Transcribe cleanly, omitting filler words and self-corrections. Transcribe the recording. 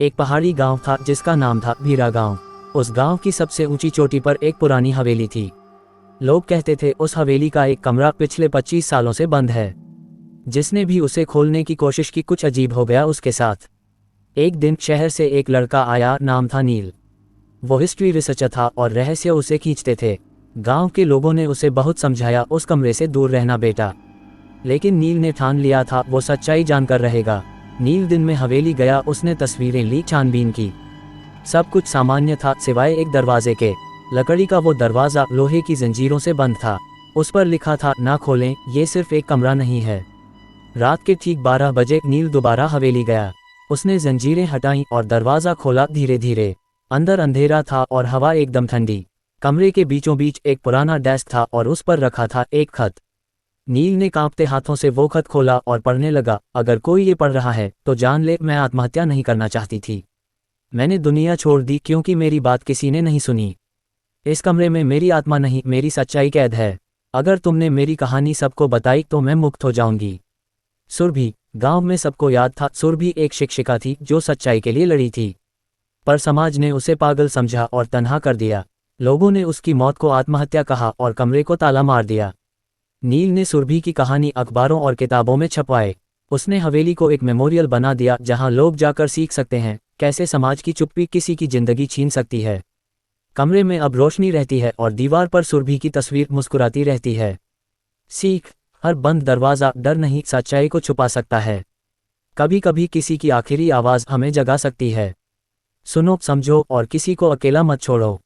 एक पहाड़ी गांव था जिसका नाम था भीरा गांव। उस गांव की सबसे ऊंची चोटी पर एक पुरानी हवेली थी। लोग कहते थे उस हवेली का एक कमरा पिछले 25 सालों से बंद है। जिसने भी उसे खोलने की कोशिश की कुछ अजीब हो गया उसके साथ। एक दिन शहर से एक लड़का आया, नाम था नील। वो हिस्ट्री रिसर्चर था और रहस्य उसे खींचते थे। गांव के लोगों ने उसे बहुत समझाया, उस कमरे से दूर रहना बेटा। लेकिन नील ने ठान लिया था वो सच्चाई जानकर रहेगा। नील दिन में हवेली गया, उसने तस्वीरें ली, छानबीन की। सब कुछ सामान्य था सिवाय एक दरवाजे के। लकड़ी का वो दरवाज़ा लोहे की जंजीरों से बंद था। उस पर लिखा था, ना खोलें, ये सिर्फ एक कमरा नहीं है। रात के ठीक 12 बजे नील दोबारा हवेली गया। उसने जंजीरें हटाईं और दरवाज़ा खोला धीरे धीरे। अंदर अंधेरा था और हवा एकदम ठंडी। कमरे के बीचों बीच एक पुराना डेस्क था और उस पर रखा था एक खत। नील ने कांपते हाथों से वो खत खोला और पढ़ने लगा। अगर कोई ये पढ़ रहा है तो जान ले, मैं आत्महत्या नहीं करना चाहती थी। मैंने दुनिया छोड़ दी क्योंकि मेरी बात किसी ने नहीं सुनी। इस कमरे में मेरी आत्मा नहीं, मेरी सच्चाई कैद है। अगर तुमने मेरी कहानी सबको बताई तो मैं मुक्त हो जाऊंगी। सुरभि। गांव में सबको याद था सुरभि एक शिक्षिका थी जो सच्चाई के लिए लड़ी थी। पर समाज ने उसे पागल समझा और तन्हा कर दिया। लोगों ने उसकी मौत को आत्महत्या कहा और कमरे को ताला मार दिया। नील ने सुरभि की कहानी अखबारों और किताबों में छपवाए। उसने हवेली को एक मेमोरियल बना दिया जहां लोग जाकर सीख सकते हैं कैसे समाज की चुप्पी किसी की जिंदगी छीन सकती है। कमरे में अब रोशनी रहती है और दीवार पर सुरभि की तस्वीर मुस्कुराती रहती है। सीख, हर बंद दरवाज़ा डर नहीं, सच्चाई को छुपा सकता है। कभी कभी किसी की आखिरी आवाज़ हमें जगा सकती है। सुनो, समझो और किसी को अकेला मत छोड़ो।